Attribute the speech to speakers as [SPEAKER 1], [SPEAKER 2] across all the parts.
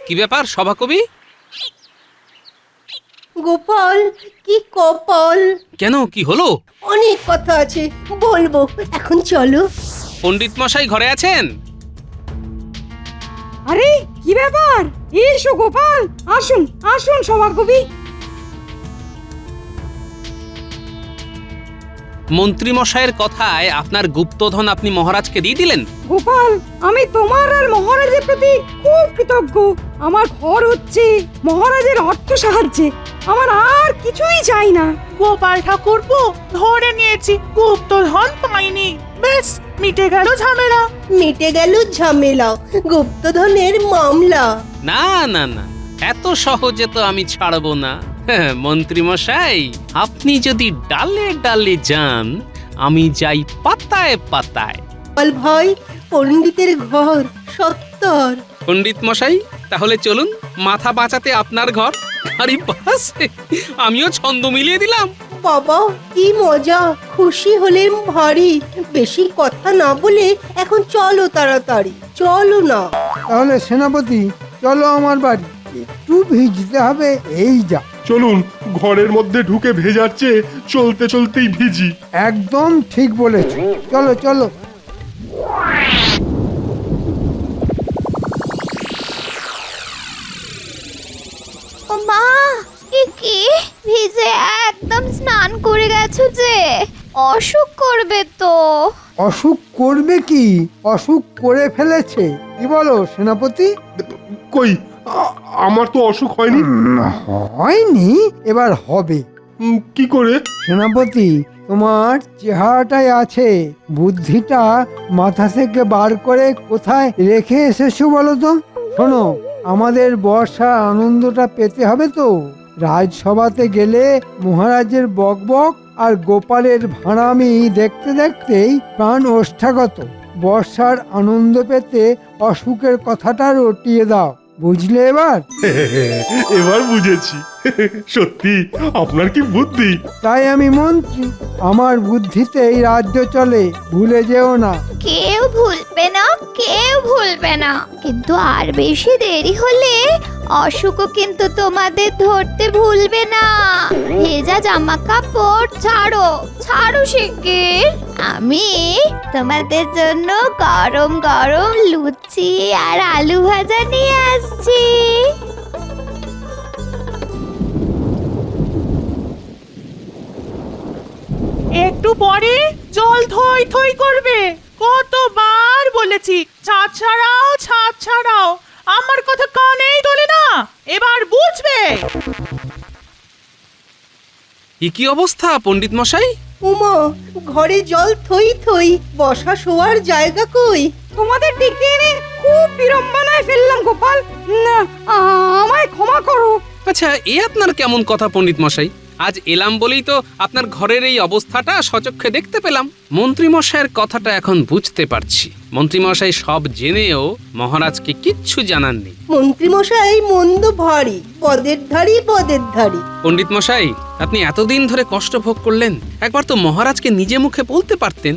[SPEAKER 1] কি ব্যাপার সভাকবি?
[SPEAKER 2] গোপাল, কি কপাল!
[SPEAKER 1] কেন, কি হলো?
[SPEAKER 2] অনেক কথা আছে, বলবো, এখন চলো।
[SPEAKER 1] পণ্ডিত মশাই ঘরে আছেন?
[SPEAKER 3] আরে কি ব্যাপার? এসো গোপাল, আসুন আসুন সভাকবি।
[SPEAKER 1] মন্ত্রী মশাইয়ের কথায় আপনার গুপ্তধন আপনি মহারাজকে দিয়ে দিলেন?
[SPEAKER 3] গোপাল, আমি তোমার আর মহারাজের প্রতি খুব কৃতজ্ঞ। আমার ঘর হচ্ছে মহারাজের অর্থ সাহায্যে, আমার আর কিছুই চাই না।
[SPEAKER 4] গোপাল ঠাকুরপো, ধরে নিয়েছি, গুপ্তধন পাইনি, বেশ মিটে গেল ঝামেলা।
[SPEAKER 2] মিটে গেল ঝামেলা, গুপ্তধনের মামলা।
[SPEAKER 1] না না না, এত সহজে তো আমি ছাড়বো না। মন্ত্রী মশাই, আপনি যদি ডালে ডালে যান, আমি যাই পাতায় পাতায়।
[SPEAKER 2] গোপাল ভাই, পণ্ডিতের ঘর সত্তর।
[SPEAKER 1] পণ্ডিত মশাই, তাহলে চলুন, মাথা বাঁচাতে আপনার ঘর। আরে বাস, আমিও ছন্দ মিলিয়ে দিলাম।
[SPEAKER 2] বাবা, কি মজা! খুশি হলেম ভারী। বেশি কথা না বলে এখন চলো, তাড়াতাড়ি চলো না।
[SPEAKER 5] তাহলে সেনাপতি, চলো আমার বাড়ি, একটু ভিজতে হবে, এই যা।
[SPEAKER 6] চলুন, ঘরের মধ্যে ঢুকে ভেজার চেয়ে চলতে চলতেই ভিজি।
[SPEAKER 5] একদম ঠিক বলেছ, চলো চলো।
[SPEAKER 7] ও মা, কি ভিজে একদম স্নান করে গেছো যে, অসুখ করবে তো।
[SPEAKER 5] অসুখ করবে কি? অসুখ করে ফেলেছে। কি বলো সেনাপতি?
[SPEAKER 6] কই, আমার তো অসুখ হয়নি।
[SPEAKER 5] হয়নি, এবার হবে।
[SPEAKER 6] কি করে?
[SPEAKER 5] সেনাপতি, তোমার চেহারাটাই আছে, বুদ্ধিটা মাথা থেকে বার করে কোথায় রেখে এসেছো বলো তো? শোনো, আমাদের বর্ষার আনন্দটা পেতে হবে তো। রাজসভাতে গেলে মহারাজের বকবক আর গোপালের ভাঁড়ামি দেখতে দেখতেই প্রাণ ওষ্ঠাগত। বর্ষার আনন্দ পেতে অসুখের কথাটা রটিয়ে দাও, বুঝলে এবার?
[SPEAKER 6] এবার বুঝেছি। সত্যি আপনার কি বুদ্ধি!
[SPEAKER 5] তাই আমি মন্ত্রী, আমার বুদ্ধিতেই রাজ্য চলে, ভুলে যেও না।
[SPEAKER 7] কেউ ভুলবে না, কেউ ভুলবে না, কিন্তু আর বেশি দেরি হলে অসুখও কিন্তু তোমাদের ধরতে ভুলবে না। ভেজা জামা কাপড় ছাড়ো, ছাড়ো শিগগির। আমি তোমাদের জন্য গরম গরম লুচি আর আলু ভাজা নিয়ে আসছি।
[SPEAKER 4] একটু পরে জল থই থই করবে। কতবার বলেছি ছাদ ছাড়াও, ছাদ ছাড়াও, আমার কথা কানেই তোলে না। এবার বুঝবে।
[SPEAKER 1] এ কি অবস্থা পণ্ডিত মশাই?
[SPEAKER 2] উমা, ঘরে জল থই থই, বসা শোয়ার জায়গা কই?
[SPEAKER 3] তোমাদের ডেকে এনে খুব বিড়ম্বনায় ফেললাম গোপাল, না, আমায় ক্ষমা করো।
[SPEAKER 1] আচ্ছা, এ আপনার কেমন কথা পণ্ডিত মশাই? আজ এলাম বলেই তো আপনার ঘরের এই অবস্থাটা সচক্ষে দেখতে পেলাম। মন্ত্রী মশাইয়ের কথাটা এখন বুঝতে পারছি। মন্ত্রী মশাই সব জেনেও মহারাজকে কিচ্ছু জানাননি।
[SPEAKER 2] মন্ত্রী মশাই মন্দ ভারী, পদের ধারী পদের ধারী।
[SPEAKER 1] পণ্ডিত মশাই, আপনি এতদিন ধরে কষ্ট ভোগ করলেন, একবার তো মহারাজকে নিজে মুখে বলতে পারতেন।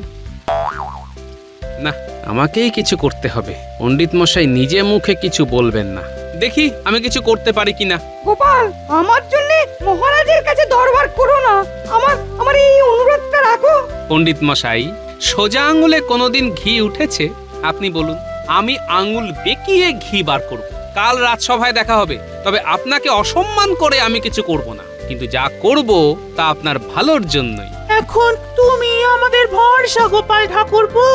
[SPEAKER 1] না, আমাকেই কিছু করতে হবে। পণ্ডিত মশাই নিজে মুখে কিছু বলবেন না। দেখি আমি কিছু করতে পারি কিনা।
[SPEAKER 3] গোপাল, আমার জন্য মহারাজের কাছে দরবার করো না, আমার এই অনুরোধটা রাখো।
[SPEAKER 1] পণ্ডিত মশাই, সোজা আঙুলে কোনোদিন ঘি উঠেছে? আপনি বলুন, আমি আঙুল বেঁকিয়ে ঘি বার করব। কাল রাজসভায় দেখা হবে, তবে আপনাকে অসম্মান করে আমি কিছু করব না, কিন্তু যা করব তা আপনার ভালোর জন্যই।
[SPEAKER 4] এখন তুমি আমাদের ভরসা গোপাল ঠাকুরপো।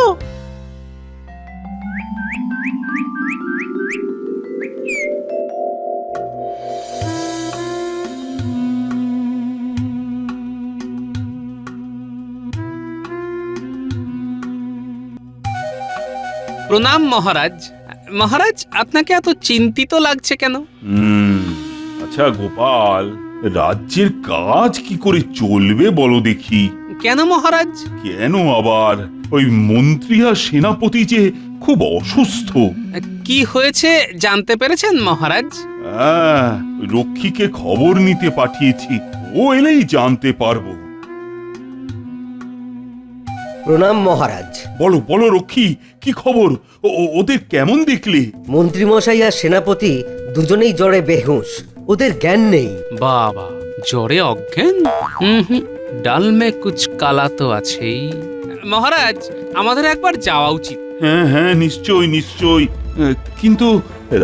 [SPEAKER 1] প্রণাম মহারাজ। মহারাজ, আপনাকে এত চিন্তিত লাগছে কেন?
[SPEAKER 8] আচ্ছা গোপাল, রাজ্যের কাজ কি করে চলবে বলো দেখি।
[SPEAKER 1] কেন মহারাজ?
[SPEAKER 8] কেন আবার? ওই মন্ত্রী আর সেনাপতি যে খুব অসুস্থ।
[SPEAKER 1] কি হয়েছে জানতে পেরেছেন মহারাজ?
[SPEAKER 8] ওই রক্ষীকে খবর নিতে পাঠিয়েছি, ও এলেই জানতে পারবো।
[SPEAKER 9] প্রণাম মহারাজ।
[SPEAKER 8] বলো বলো রক্ষী, কি খবর? ওদের কেমন দেখলে?
[SPEAKER 9] মন্ত্রীমশাই আর সেনাপতি দুজনেই জ্বরে বেহুঁশ, ওদের জ্ঞান নেই।
[SPEAKER 1] বাবা, জ্বরে অজ্ঞান? হুম, ডাল মে কুচ কালা তো আছেই। মহারাজ, আমাদের একবার যাওয়া উচিত।
[SPEAKER 8] হ্যাঁ হ্যাঁ, নিশ্চয় নিশ্চয়। কিন্তু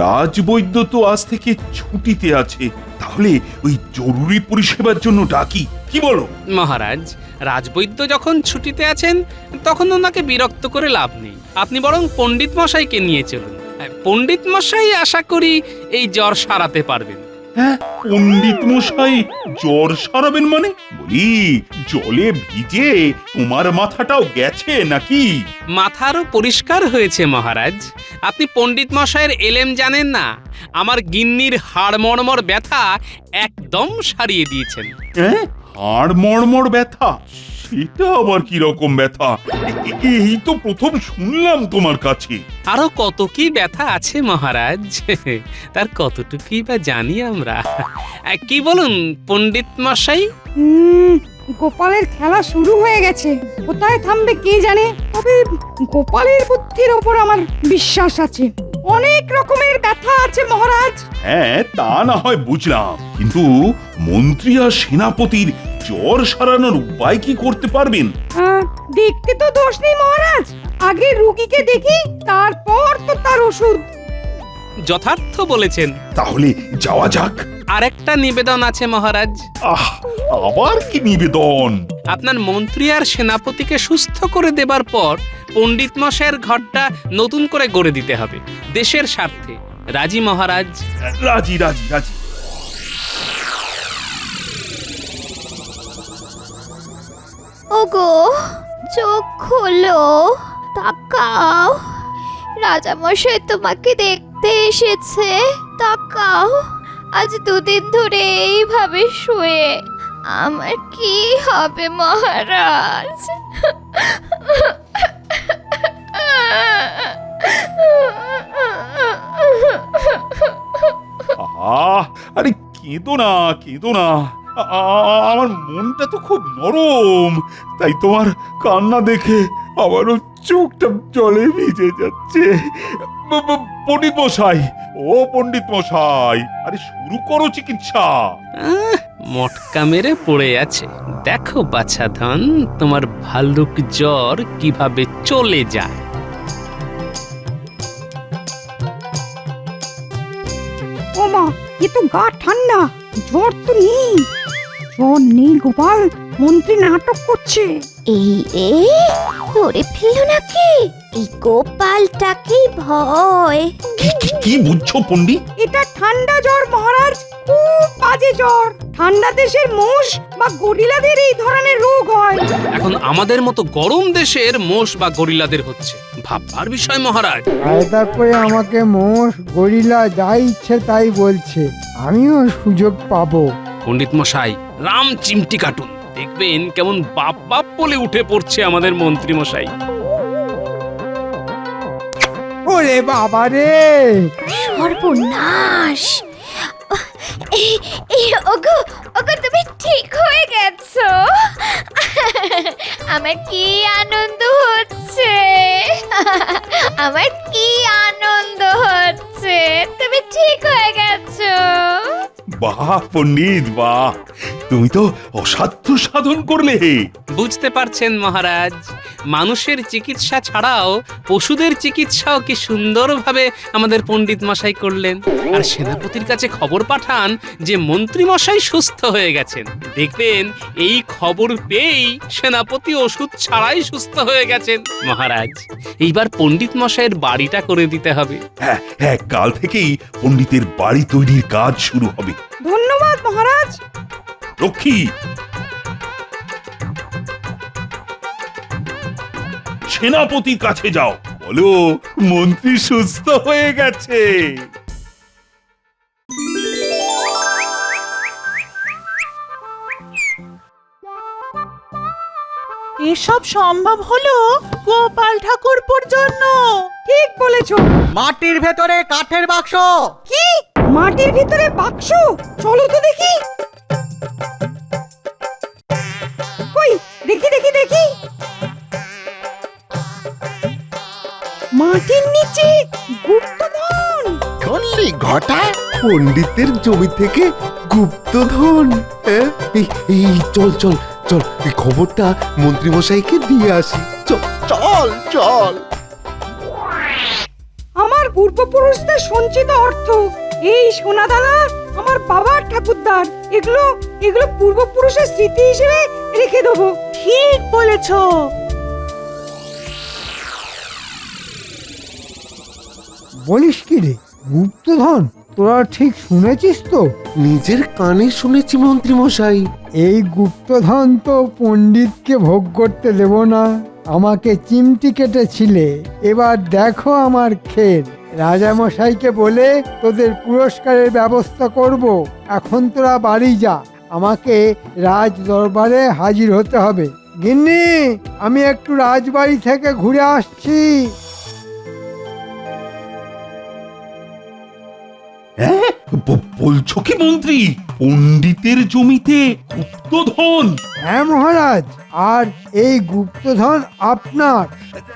[SPEAKER 8] রাজবৈদ্য তো আজ থেকে ছুটিতে আছে, তাহলে ওই জরুরি পরিষেবার জন্য ডাকি, কি বলো?
[SPEAKER 1] মহারাজ, রাজবৈদ্য যখন ছুটিতে আছেন তখন ওনাকে বিরক্ত করে লাভ নেই। আপনি বরং পণ্ডিত মশাইকে নিয়ে চলুন। পণ্ডিত মশাই আশা করি এই জ্বর সারাতে পারবেন।
[SPEAKER 8] হ্যাঁ, পণ্ডিত মশাই জ্বর সারাবেন মানে? বলি, জলে ভিজে তোমার মাথাটাও গেছে নাকি?
[SPEAKER 1] মাথারও পরিষ্কার হয়েছে মহারাজ। আপনি পণ্ডিত মশাইয়ের এলেম জানেন না। আমার গিন্নির হাড় মর্মর ব্যথা একদম সারিয়ে দিয়েছেন।
[SPEAKER 8] হ্যাঁ, হাড় মড়মড় ব্যথা? সেটা আবার কি রকম ব্যথা? এই তো প্রথম শুনলাম তোমার কাছে।
[SPEAKER 1] আরো কত কি ব্যথা আছে মহারাজ, তার কতটুকুই বা জানি আমরা। কি বলুন পণ্ডিত মশাই?
[SPEAKER 3] গোপালের খেলা শুরু হয়ে গেছে, কোথায় থামবে কে জানে। তবে গোপালের বুদ্ধির ওপর আমার বিশ্বাস আছে। অনেক রকমের ব্যথা আছে মহারাজ।
[SPEAKER 8] হ্যাঁ, তা না হয় বুঝলাম, কিন্তু মন্ত্রী আর সেনাপতির জ্বর সারানোর উপায় কি করতে পারবেন?
[SPEAKER 3] দেখতে তো দোষ নেই মহারাজ, আগে রুগীকে দেখি, তারপর তো তার ওষুধ।
[SPEAKER 1] যথার্থ বলেছেন।
[SPEAKER 8] তাহলে যাওয়া যাক।
[SPEAKER 1] আরেকটা নিবেদন আছে মহারাজ।
[SPEAKER 8] আহ, আবার কি নিবেদন?
[SPEAKER 1] আপনার মন্ত্রী আর সেনাপতিকে সুস্থ করে দেবার পর পণ্ডিত মশাইয়ের ঘরটা নতুন করে গড়ে দিতে হবে, দেশের স্বার্থে। রাজি মহারাজ?
[SPEAKER 8] রাজি রাজি রাজি।
[SPEAKER 7] ওগো, চোখ খোলো, তাকাও, রাজামশাই তোমাকে দেখতে এসেছে, তাকাও। আজ দুদিন ধরে এইভাবে শুয়ে আমার কি হবে মহারাজ?
[SPEAKER 8] আহ, আরে কেঁদো না কেঁদো না, আমার মনটা তো খুব নরম, তাই তোমার কান্না দেখে আমারও চোখটা জলে ভিজে যাচ্ছে। পণ্ডিত মশাই, ও পণ্ডিত মশাই, আরে শুরু করো চিকিৎসা।
[SPEAKER 1] মটকা মেরে পড়ে আছে। দেখো বাছাধন, তোমার ভাল্লুক জ্বর কিভাবে চলে যায়।
[SPEAKER 3] ও মা, এ তো গা ঠান্ডা, জ্বর তো নেই। জ্বর নেই গোপাল, মন্ত্রী নাটক করছে।
[SPEAKER 7] এই রে, ধরে ফেললো নাকি? এই গোপালটাকেই ভয়।
[SPEAKER 8] কি বুঝছো পণ্ডিত?
[SPEAKER 3] এটা ঠান্ডা জ্বর মহারাজ, খুব বাজে জ্বর। ঠান্ডা দেশের মোষ বা গরিলাদের এই ধরনের রোগ হয়।
[SPEAKER 1] এখন আমাদের মতো গরম দেশের মোষ বা গরিলাদের হচ্ছে, ভাববার বিষয় মহারাজ।
[SPEAKER 5] আয়তা করে আমাকে মোষ গরিলা যা ইচ্ছে তাই বলছে, আমিও সুযোগ পাবো।
[SPEAKER 1] পণ্ডিত মশাই, রাম চিমটি কাটুন, দেখবেন কেমন বাপ বাপ বলে উঠে পড়ছে আমাদের মন্ত্রী মশাই।
[SPEAKER 5] ওরে বাবা রে!
[SPEAKER 7] সর্বনাশ! ওগো, ওগো, তুমি ঠিক হয়ে গেছো। আমার কি আনন্দ হচ্ছে, আমার কি আনন্দ হচ্ছে, তুমি ঠিক হয়ে গেছো।
[SPEAKER 8] বাহ পণ্ডিত বাহ, তুমি তো অসাধ্য সাধন করলে।
[SPEAKER 1] বুঝতে পারছেন মহারাজ, মানুষের চিকিৎসা ছাড়াও পশুদের চিকিৎসাও কি সুন্দরভাবে আমাদের পণ্ডিত মশাই করলেন। আর সেনাপতির কাছে খবর পাঠান যে মন্ত্রী মশাই সুস্থ হয়ে গেছেন। দেখবেন এই খবর পেয়েই সেনাপতি ওষুধ ছাড়াই সুস্থ হয়ে গেছেন। মহারাজ, এইবার পণ্ডিত মশাইয়ের বাড়িটা করে দিতে হবে।
[SPEAKER 8] হ্যাঁ হ্যাঁ, কাল থেকেই পণ্ডিতের বাড়ি তৈরির কাজ শুরু হবে।
[SPEAKER 3] ধন্যবাদ মহারাজ।
[SPEAKER 8] রক্ষী, সেনাপতির কাছে যাও, বলো মন্ত্রী সুস্থ হয়ে গেছে।
[SPEAKER 4] এসব সম্ভব হলো গোপাল ঠাকুরপুর জন্য।
[SPEAKER 3] ঠিক বলেছো।
[SPEAKER 10] মাটির ভেতরে কাঠের বাক্স।
[SPEAKER 3] কি? মাটির ভিতরে বাক্স? চলো তো দেখি। কই, দেখি দেখি দেখি। মাটির নিচে গুপ্তধন।
[SPEAKER 11] শুনলি ঘটা, পণ্ডিতের জমি থেকে গুপ্তধন। হ্যাঁ? এই চল চল চল, এই খবরটা মন্ত্রীমশাইকে দিয়ে আসি। চল চল চল।
[SPEAKER 3] আমার পূর্বপুরুষদের সঞ্চিত অর্থ, এই সোনাদানা আমার বাবার ঠাকুরদার, এগুলো এগুলো পূর্বপুরুষের স্মৃতি হিসেবে রেখে দেবো।
[SPEAKER 4] ঠিক বলেছো।
[SPEAKER 5] বলিস কি রে, গুপ্তধন? তোরা ঠিক শুনেছিস তো?
[SPEAKER 11] নিজের কানে শুনেছি মন্ত্রীমশাই।
[SPEAKER 5] এই গুপ্তধন তো পণ্ডিতকে ভোগ করতে দেব না, আমাকে চিমটি কেটেছিলে। এবার দেখো আমার খেল। রাজামশাইকে বলে তোদের পুরস্কারের ব্যবস্থা করব। এখন তোরা বাড়ি যা, আমাকে রাজ দরবারে হাজির হতে হবে। গিন্নি, আমি একটু রাজবাড়ি থেকে ঘুরে আসছি।
[SPEAKER 8] হ্যাঁ, বলছো কি মন্ত্রী, পণ্ডিতের জমিতে গুপ্তধন?
[SPEAKER 5] হ্যাঁ মহারাজ, আর এই গুপ্তধন আপনার।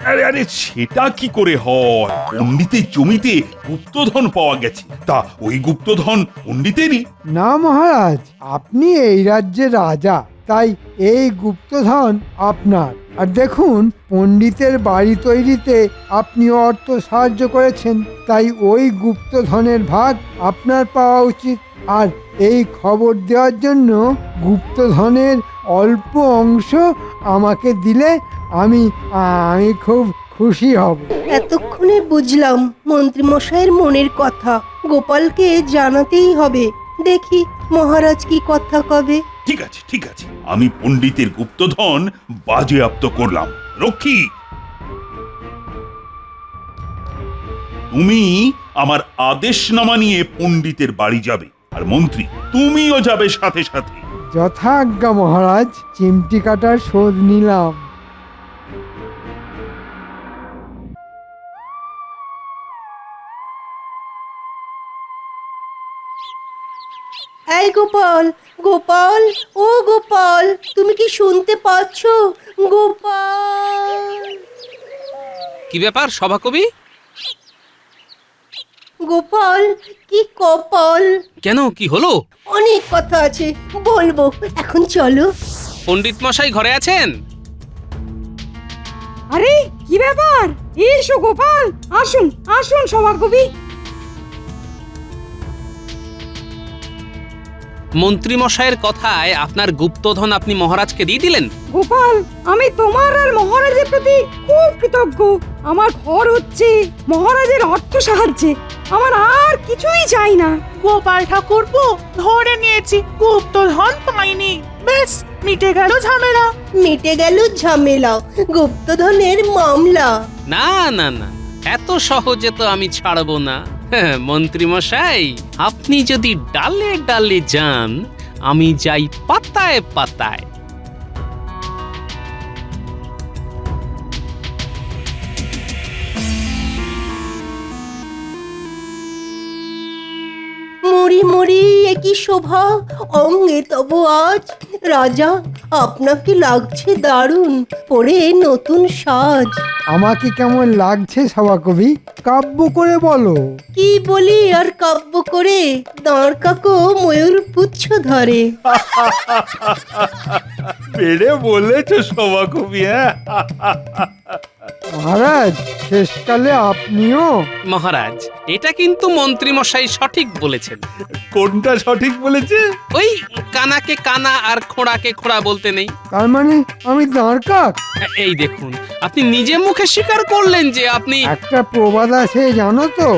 [SPEAKER 8] আরে আরে, সেটা কি করে হয়? পণ্ডিতের জমিতে গুপ্তধন পাওয়া গেছে, তা ওই গুপ্তধন পণ্ডিতেরই?
[SPEAKER 5] না মহারাজ, আপনি এই রাজ্যের রাজা, তাই এই গুপ্তধন আপনার। আর দেখুন, পণ্ডিতের বাড়ি তৈরিতে আপনি অর্থ সাহায্য করেছেন, তাই ওই গুপ্তধনের ভাগ আপনার পাওয়া উচিত। আর এই খবর দেওয়ার জন্য গুপ্তধনের অল্প অংশ আমাকে দিলে আমি খুব খুশি হব।
[SPEAKER 2] এতক্ষণে বুঝলাম মন্ত্রীমশাইয়ের মনের কথা। গোপালকে জানাতেই হবে। দেখি মহারাজ কি কথা কবে।
[SPEAKER 8] ঠিক আছে ঠিক আছে, আমি পণ্ডিতের গুপ্তধন বাজেয়াপ্ত করলাম। রক্ষী, তুমি আমার আদেশনামা নিয়ে পণ্ডিতের বাড়ি যাবে, আর মন্ত্রী তুমিও যাবে সাথে সাথে।
[SPEAKER 5] যথাজ্ঞা মহারাজ, চিমটি কাটার শোধ নিলাম।
[SPEAKER 2] এই গোপাল, গোপাল, ও গোপাল, তুমি কি শুনতে পাচ্ছ? গোপাল,
[SPEAKER 1] কি ব্যাপার সভাকবি?
[SPEAKER 2] গোপাল, কি কপাল!
[SPEAKER 1] কেন, কি হলো?
[SPEAKER 2] অনেক কথা আছে, বলবো, এখন চলো।
[SPEAKER 1] পণ্ডিত মশাই ঘরে আছেন?
[SPEAKER 3] আরে কি ব্যাপার? এসো গোপাল, আসুন আসুন সভাকবি।
[SPEAKER 1] মন্ত্রী মশাইয়ের কথায় আপনার গুপ্তধন আপনি মহারাজকে দিয়ে দিলেন?
[SPEAKER 3] গোপাল, আমি তোমার আর মহারাজের প্রতি খুব কৃতজ্ঞ। আমার ঘর হচ্ছে মহারাজের অর্থ সাহায্যে, আমার আর কিছুই চাই না।
[SPEAKER 4] গোপাল ঠাকুরপো, ধরে নিয়েছি, গুপ্তধন পাইনি, বেশ মিটে গেল ঝামেলা।
[SPEAKER 2] মিটে গেল ঝামেলা, গুপ্তধনের মামলা।
[SPEAKER 1] না না না, এত সহজে তো আমি ছাড়বো না। মন্ত্রী মশাই, আপনি যদি ডালে ডালে যান, আমি যাই পাতায় পাতায়।
[SPEAKER 2] মুড়ি মুড়ি একই শোভা অঙ্গে তব আজ। রাজা, আপনাকে লাগছে দারুণ, পরে নতুন সাজ।
[SPEAKER 5] আমাকে কেমন লাগছে সভাকবি? কাব্য করে বলো।
[SPEAKER 2] কি বলি আর কাব্য করে? দাঁড় কাকো ময়ূর পুচ্ছ ধরে।
[SPEAKER 8] বেড়ে বলেছো সভাকবি। হ্যাঁ,
[SPEAKER 5] মহারাজ, শেষকালে আপনিও?
[SPEAKER 1] মহারাজ, এটা কিন্তু মন্ত্রী মশাই সঠিক বলেছেন।
[SPEAKER 8] কোনটা সঠিক বলেছে?
[SPEAKER 1] ওই কানাকে কানা আর খোঁড়াকে খোঁড়া বলতে নেই।
[SPEAKER 5] তার মানে আমি দাঁড় কাক?
[SPEAKER 1] এই দেখুন, আপনি নিজে মুখে স্বীকার করলেন যে আপনি...
[SPEAKER 5] একটা প্রবাদ আছে জানো তো?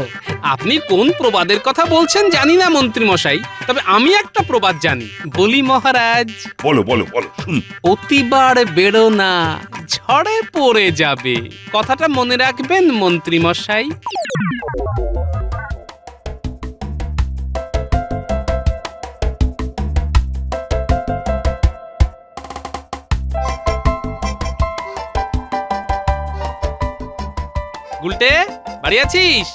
[SPEAKER 1] আপনি কোন প্রবাদের কথা বলছেন জানি না মন্ত্রী মশাই, তবে আমি একটা প্রবাদ জানি। বলি মহারাজ,
[SPEAKER 8] বলো বলো বলো, শুনি।
[SPEAKER 1] অতিবার বেরো না, ঝড়ে পড়ে যাবে। কথাটা মনে রাখবেন মন্ত্রী মশাই। গুলটে, বাড়ি আছিস?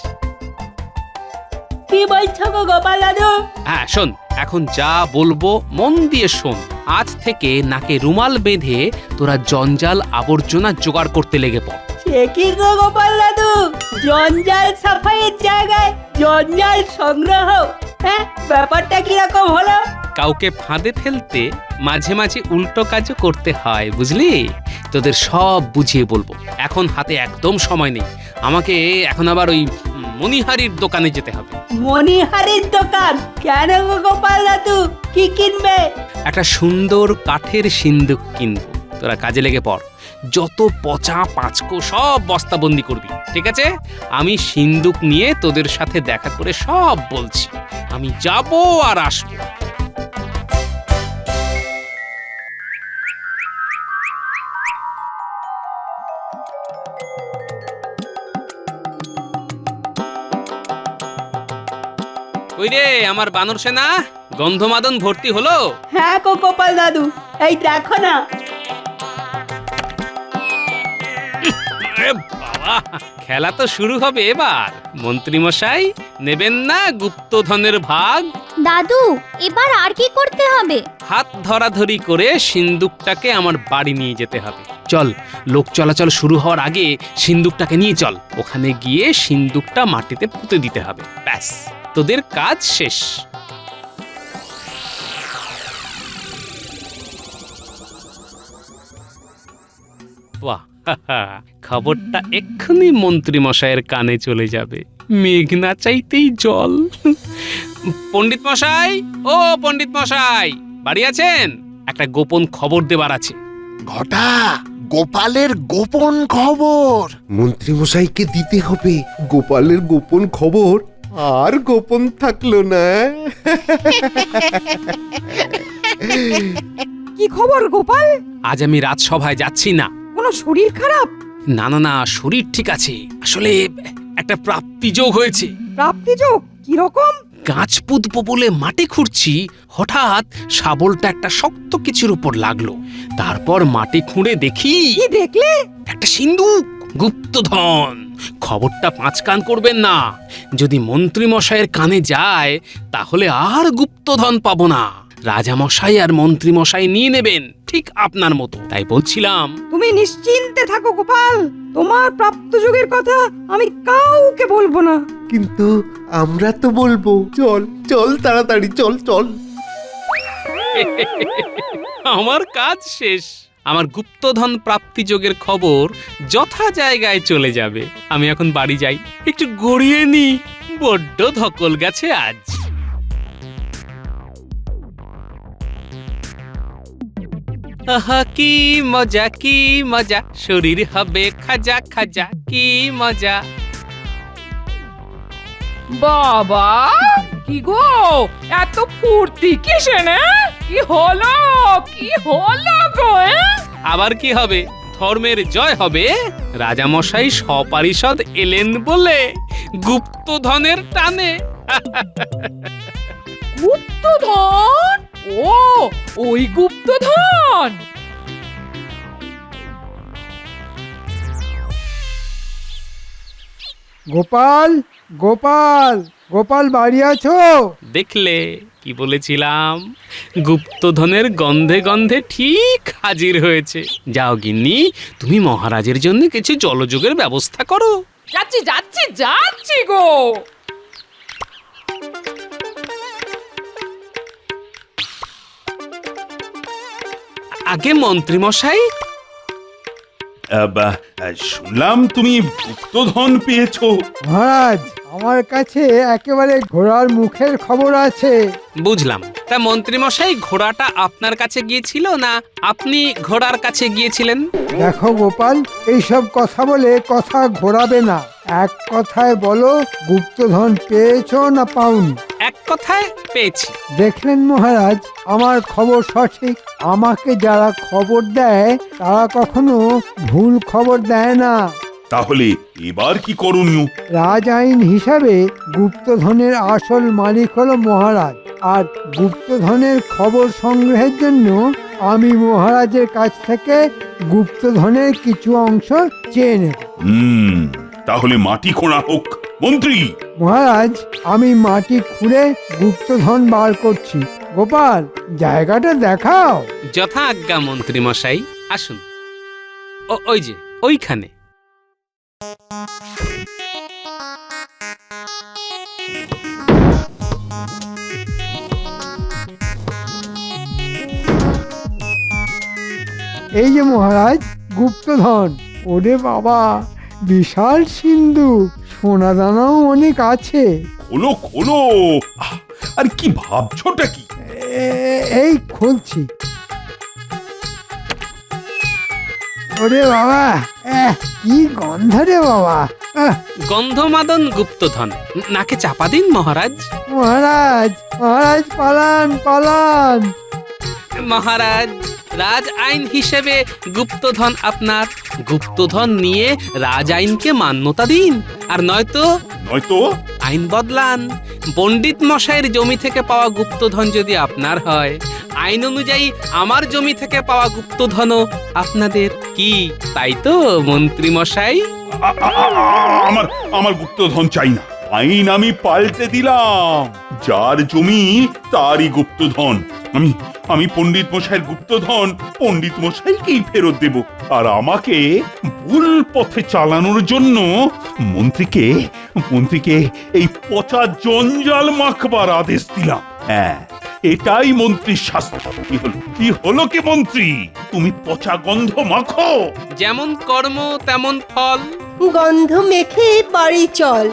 [SPEAKER 2] কি বলছো গো গোপাল দাদু?
[SPEAKER 1] হ্যাঁ শোন, এখন যা বলবো মন দিয়ে শোন। আজ থেকে নাকে রুমাল বেঁধে তোরা জঞ্জাল আবর্জনা জোগাড় করতে লেগে পড়।
[SPEAKER 2] একই গো গোপাল দাদু, জঞ্জাল সাফাইয়ের জায়গায় জঞ্জাল সংগ্রহ। হ্যাঁ, ব্যাপারটা কিরকম হলো?
[SPEAKER 1] কাউকে ফাঁদে ফেলতে মাঝে মাঝে উল্টো কাজও করতে হয়, বুঝলি? তোদের সব বুঝিয়ে বলবো। এখন হাতে একদম সময় নেই, আমাকে এখন আবার ওই মণিহারির দোকানে যেতে হবে।
[SPEAKER 2] মণিহারির দোকান? কেন গো গোপাল দাদু, কি কিনবে?
[SPEAKER 1] একটা সুন্দর কাঠের সিন্দুক কিনবো। তোরা কাজে লেগে পড়, যত পচা পাঁচকো সব বস্তাবন্দি করবি, ঠিক আছে? আমি সিন্দুক নিয়ে তোদের সাথে দেখা করে সব বলছি। আমি যাবো আর আসবো। কই রে আমার বানর সেনা, গন্ধমাদন ভর্তি হলো?
[SPEAKER 2] হ্যাঁ গো গোপাল দাদু, এই দেখো না।
[SPEAKER 1] আরে বাবা, খেলা তো শুরু হবে এবার। মন্ত্রী মশাই, নেবেন না গুপ্তধনের ভাগ?
[SPEAKER 7] দাদু, এবার আর কি করতে হবে?
[SPEAKER 1] হাত ধরাধরি করে সিন্দুকটাকে আমার বাড়ি নিয়ে যেতে হবে। চল, লোক চলাচল শুরু হওয়ার আগে সিন্দুকটাকে নিয়ে চল। ওখানে গিয়ে সিন্দুকটা মাটিতে পুঁতে দিতে হবে। ব্যাস, তোদের কাজ শেষ। বাহ, খবরটা এক্ষুনি মন্ত্রী মশাইয়ের কানে চলে যাবে। মেঘ না চাইতেই জল। পণ্ডিত মশাই, ও পণ্ডিত মশাই, বাড়ি আছেন? একটা গোপন খবর দেবার আছে।
[SPEAKER 11] ঘটা, গোপালের গোপন খবর মন্ত্রী মশাইকে দিতে হবে। গোপালের গোপন খবর আর গোপন থাকলো না।
[SPEAKER 3] কি খবর গোপাল?
[SPEAKER 1] আজ আমি রাজসভায় যাচ্ছি না।
[SPEAKER 3] কোনো শরীর খারাপ?
[SPEAKER 1] না না না, শরীর ঠিক আছে। আসলে একটা প্রাপ্তি যোগ হয়েছে।
[SPEAKER 3] প্রাপ্তি যোগ? কিরকম?
[SPEAKER 1] গাছ পুঁতবো বলে মাটি খুঁড়ছি, হঠাৎ শাবলটা একটা শক্ত কিছুর উপর লাগলো। তারপর মাটি খুঁড়ে দেখি,
[SPEAKER 3] কি দেখলে?
[SPEAKER 1] একটা সিন্দুক, গুপ্তধন। খবরটা পাঁচ কান করবেন না। যদি মন্ত্রী মশাইয়ের কানে যায় তাহলে আর গুপ্তধন পাবো না। রাজামশাই আর মন্ত্রী মশাই নিয়ে নেবেন, ঠিক আপনার মতো। তাই বলছিলাম।
[SPEAKER 3] তুমি নিশ্চিন্তে থাকো গোপাল, তোমার প্রাপ্ত যোগের কথা আমি কাউকে বলবো না।
[SPEAKER 11] কিন্তু আমরা তো বলবো। চল চল তাড়াতাড়ি চল চল।
[SPEAKER 1] আমার কাজ শেষ। আমার গুপ্তধন প্রাপ্তি যোগের খবর যথা জায়গায় চলে যাবে। আমি এখন বাড়ি যাই, একটু গড়িয়ে নি, বড্ড ধকল গেছে আজ। আহা কি মজা, কি মজা, শরীর হবে খাজা খাজা, কি মজা।
[SPEAKER 4] বাবা, কি গো এত ফুর্তি কিসে না? কি হলো, কি হলো গো?
[SPEAKER 1] আবার কি হবে? ধর্মের জয় হবে। রাজামশাই সপারিষদ এলেন বলে, গুপ্তধনের টানে।
[SPEAKER 4] গুপ্তধন? ও, ওই গুপ্তধন?
[SPEAKER 5] গোপাল, গোপাল, গোপাল বাড়ি আছো?
[SPEAKER 1] দেখলে কি বলেছিলাম? গুপ্তধনের গন্ধে গন্ধে ঠিক হাজির হয়েছে। যাও গিন্নি, তুমি মহারাজের জন্য কিছু জলযোগের ব্যবস্থা করো।
[SPEAKER 4] যাচ্ছি যাচ্ছি যাচ্ছি গো।
[SPEAKER 1] আগে মন্ত্রী মশাই,
[SPEAKER 8] শুনলাম তুমি গুপ্তধন পেয়েছো।
[SPEAKER 5] মহারাজ, আমার কাছে একেবারে ঘোড়ার মুখের খবর আছে।
[SPEAKER 1] বুঝলাম। তা মন্ত্রী মশাই, ঘোড়াটা আপনার কাছে গিয়েছিল না আপনি ঘোড়ার কাছে গিয়েছিলেন?
[SPEAKER 5] দেখো গোপাল, এইসব কথা বলে কথা ঘোরাবে না। এক কথায় বলো, গুপ্তধন পেয়েছো না পাওনি?
[SPEAKER 1] এক কথায় পেয়েছি।
[SPEAKER 5] দেখলেন মহারাজ, আমার খবর সঠিক। আমাকে যারা খবর দেয় তারা কখনো ভুল খবর দেয় না।
[SPEAKER 8] তাহলে এবার কি করণীয়?
[SPEAKER 5] রাজ আইন হিসাবে গুপ্তধনের আসল মালিক হলো মহারাজ, আর গুপ্তধনের খবর সংগ্রহের জন্য আমি মহারাজের কাছ থেকে গুপ্তধনের কিছু অংশ চেয়ে নেব।
[SPEAKER 8] তাহলে মাটি খোঁড়া হোক মন্ত্রী।
[SPEAKER 5] মহারাজ, আমি মাটি খুঁড়ে গুপ্তধন বার করছি। গোপাল, জায়গাটা দেখাও।
[SPEAKER 1] যথা আজ্ঞা মন্ত্রী মশাই, আসুন। ওই যে ওইখানে।
[SPEAKER 5] এই যে মহারাজ গুপ্তধন। ওরে বাবা, বিশাল সিন্ধু, সোনা দানাও অনেক আছে।
[SPEAKER 8] খোলো খোলো। আর কি ভাবছোটা কি?
[SPEAKER 5] এই খুলছি। ওরে বাবা, কি গন্ধ রে বাবা।
[SPEAKER 1] গন্ধমাদন গুপ্তধন। নাকে চাপা দিন মহারাজ।
[SPEAKER 5] মহারাজ, মহারাজ পালান পালান।
[SPEAKER 1] মহারাজ, রাজ আইন হিসেবে গুপ্তধন আপনার। গুপ্তধন নিয়ে রাজ আইনকে মান্যতা দিন, আর নয়তো
[SPEAKER 8] নয়তো
[SPEAKER 1] আইন বদলান। পণ্ডিত মশাইয়ের জমি থেকে পাওয়া গুপ্তধন যদি আপনার হয়, আইন অনুযায়ী আমার জমি থেকে পাওয়া গুপ্তধনও আপনাদের। কি তাই তো মন্ত্রী মশাই?
[SPEAKER 8] আমার আমার গুপ্তধন চাই না। আইন আমি পাল্টে দিলাম। যার জমি তারই গুপ্তধন। আমি পণ্ডিত মশাইয়ের গুপ্তধন পণ্ডিত মশাইকেই ফেরত দেব। আর আমাকে ভুল পথে চালানোর জন্য মন্ত্রীকে এই পচা জঞ্জাল মাখবার আদেশ দিলাম। হ্যাঁ, এটাই মন্ত্রীর শাস্তি। কি হলো কি মন্ত্রী, তুমি পচা গন্ধ মাখো।
[SPEAKER 1] যেমন কর্ম তেমন ফল।
[SPEAKER 2] গন্ধ মেখে বাড়ি চল।